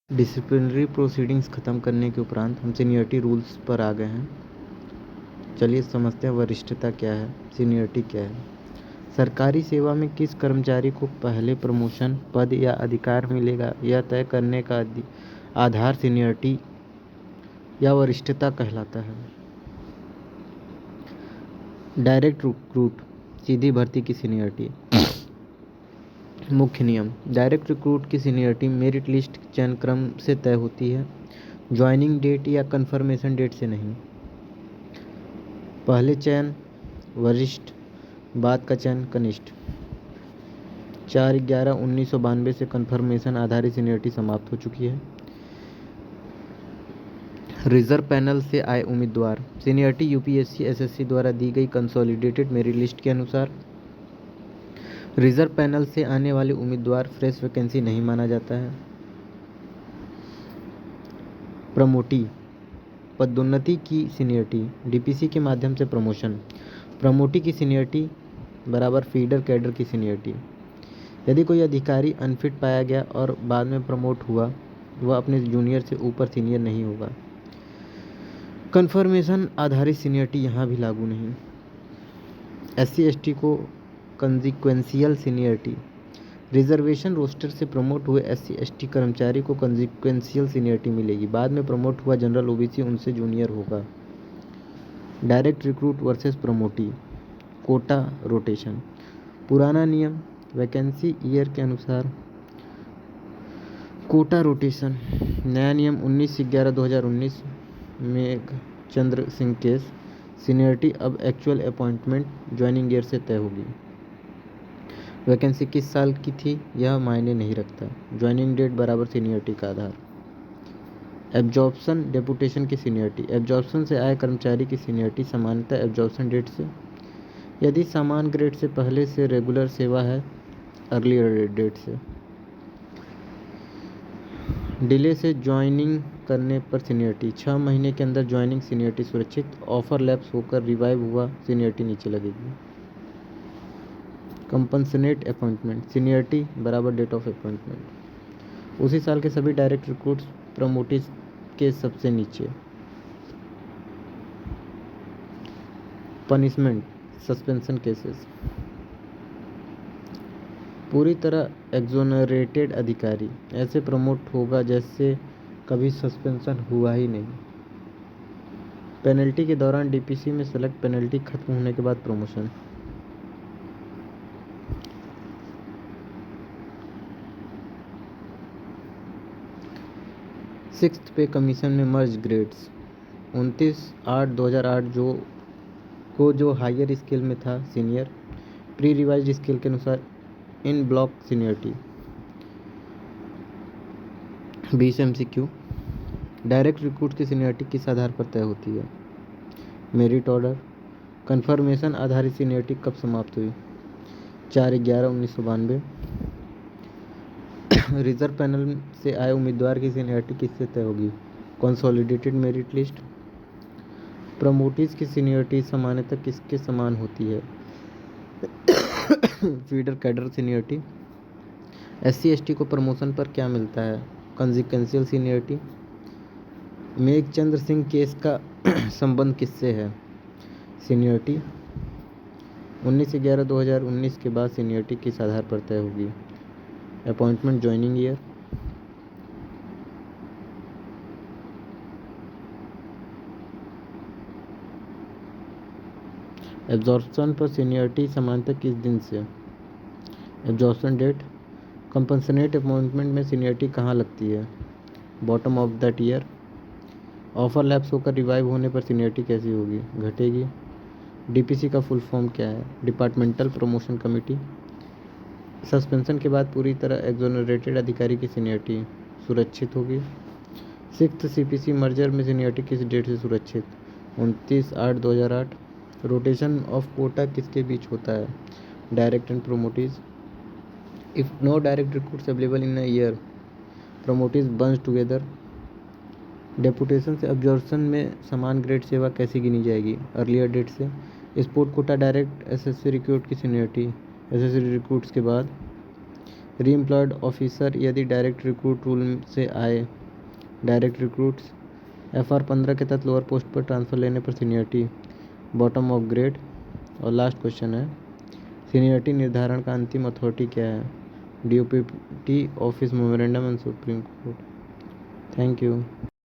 Disciplinary proceedings ख़त्म करने के उपरांत हम सीनियरिटी रूल्स पर आ गए हैं। चलिए समझते हैं वरिष्ठता क्या है, सीनियरिटी क्या है। सरकारी सेवा में किस कर्मचारी को पहले प्रमोशन, पद या अधिकार मिलेगा, यह तय करने का आधार सीनियरिटी या वरिष्ठता कहलाता है। डायरेक्ट रिक्रूट, सीधी भर्ती की सीनियरिटी। मुख्य नियम: डायरेक्ट रिक्रूट की सीनियरिटी मेरिट लिस्ट चयन क्रम से तय होती है, ज्वाइनिंग डेट या कंफर्मेशन डेट से नहीं। पहले चयन वरिष्ठ, बाद का चयन कनिष्ठ। 4/11/1992 से कंफर्मेशन आधारित सीनियरिटी समाप्त हो चुकी है। रिजर्व पैनल से आए उम्मीदवार, सीनियरिटी यूपीएससी एसएससी द्वारा दी गई कंसोलिडेटेड मेरिट लिस्ट के अनुसार रिजर्व पैनल से आने वाले उम्मीदवार फ्रेश वैकेंसी नहीं माना जाता है। प्रमोटी, पदोन्नति की सीनियरिटी, डीपीसी के माध्यम से प्रमोशन। प्रमोटी की सीनियरिटी बराबर फीडर कैडर की सीनियरिटी। यदि कोई अधिकारी अनफिट पाया गया और बाद में प्रमोट हुआ, वह अपने जूनियर से ऊपर सीनियर नहीं होगा। कंफर्मेशन आधारित सीनियरिटी यहाँ भी लागू नहीं। एससी एसटी को कंसिक्वेंशियल सीनियरिटी, रिजर्वेशन रोस्टर से प्रमोट हुए एससी एसटी कर्मचारी को कंसिक्वेंशियल सीनियरिटी मिलेगी। बाद में प्रमोट हुआ जनरल ओबीसी उनसे जूनियर होगा। Direct recruit versus promotee, quota rotation. पुराना नियम वैकेंसी ईयर के अनुसार कोटा रोटेशन। नया नियम 19/11/2019 मेघचंद्र सिंह केस, सीनियरिटी अब एक्चुअल अपॉइंटमेंट ज्वाइनिंग ईयर से तय होगी। वैकेंसी किस साल की थी यह मायने नहीं रखता, ज्वाइनिंग डेट बराबर सीनियरिटी का आधार। एब्जॉर्प्शन डेपुटेशन की सीनियरिटी, एब्जॉर्प्शन से आए कर्मचारी की सीनियरिटी सामान्यतः एब्जॉर्प्शन डेट से, यदि समान ग्रेड से पहले से रेगुलर सेवा है अर्लियर डेट से। डिले से ज्वाइनिंग करने पर सीनियरिटी, 6 महीने के अंदर ज्वाइनिंग सीनियरिटी सुरक्षित, ऑफर लैप्स होकर रिवाइव हुआ सीनियरिटी नीचे लगेगी। कंपनसेट अपॉइंटमेंट, सीनियरिटी बराबर डेट ऑफ अपॉइंटमेंट, उसी साल के सभी डायरेक्ट रिक्रूट्स प्रमोटीज के सबसे नीचे। पनिशमेंट सस्पेंशन केसेस, पूरी तरह एक्सोनरेटेड अधिकारी ऐसे प्रमोट होगा जैसे कभी सस्पेंशन हुआ ही नहीं। पेनल्टी के दौरान डीपीसी में सेलेक्ट, पेनल्टी खत्म होने के बाद प्रमोशन। सिक्स्थ पे कमीशन में मर्ज ग्रेड्स 29/8/2008 जो हायर स्केल में था सीनियर, प्री रिवाइज्ड स्केल के अनुसार in block seniority. 20 MCQ, direct recruit की सीनियरिटी किस आधार पर तय होती है? Merit order. कंफर्मेशन आधारित सीनियरिटी कब समाप्त हुई? 4/11/1992। रिजर्व पैनल से आए उम्मीदवार की सीनियरिटी किससे तय होगी? Consolidated merit list. प्रमोटीज की सीनियरिटी सामान्यतः किसके समान होती है? Feeder cadre seniority. SC ST को प्रमोशन पर क्या मिलता है? Consequential seniority. Meghchandra Singh case का संबंध किससे है? सीनियरिटी। 19/11/2019 के बाद सीनियरिटी किस आधार पर तय होगी? Appointment joining year. एब्जॉर्प्शन पर सीनियरिटी सामान्यतः किस दिन से? Absorption date. कंपनसेट अपॉइंटमेंट में सीनियरिटी कहाँ लगती है? Bottom of that year. Offer lapse होकर रिवाइव होने पर सीनियरिटी कैसी होगी? घटेगी। डीपीसी का फुल फॉर्म क्या है? Departmental promotion committee. सस्पेंशन के बाद पूरी तरह एक्सोनरेटेड अधिकारी की सीनियरिटी सुरक्षित होगी। सिक्स्थ सीपीसी मर्जर में सीनियरिटी किस डेट से सुरक्षित? 29/8/2008। रोटेशन ऑफ कोटा किसके बीच होता है? Direct and promotees. If no direct recruits available in a year, promotees bunch together. Deputation से अब्जॉर्प्शन में समान ग्रेड सेवा कैसी गिनी जाएगी? अर्लियर डेट से। Sport quota direct SSC recruit की सीनियरिटी एसएससी रिक्रूट्स के बाद। रीएम्प्लॉयड ऑफिसर यदि डायरेक्ट रिक्रूट रूल से आए, डायरेक्ट रिक्रूट्स। FR 15 के तहत लोअर पोस्ट पर ट्रांसफ़र लेने पर सीनियरिटी बॉटम ऑफ ग्रेड। और लास्ट क्वेश्चन है, सीनियरिटी निर्धारण का अंतिम अथॉरिटी क्या है? DOPT office memorandum and supreme court. Thank you.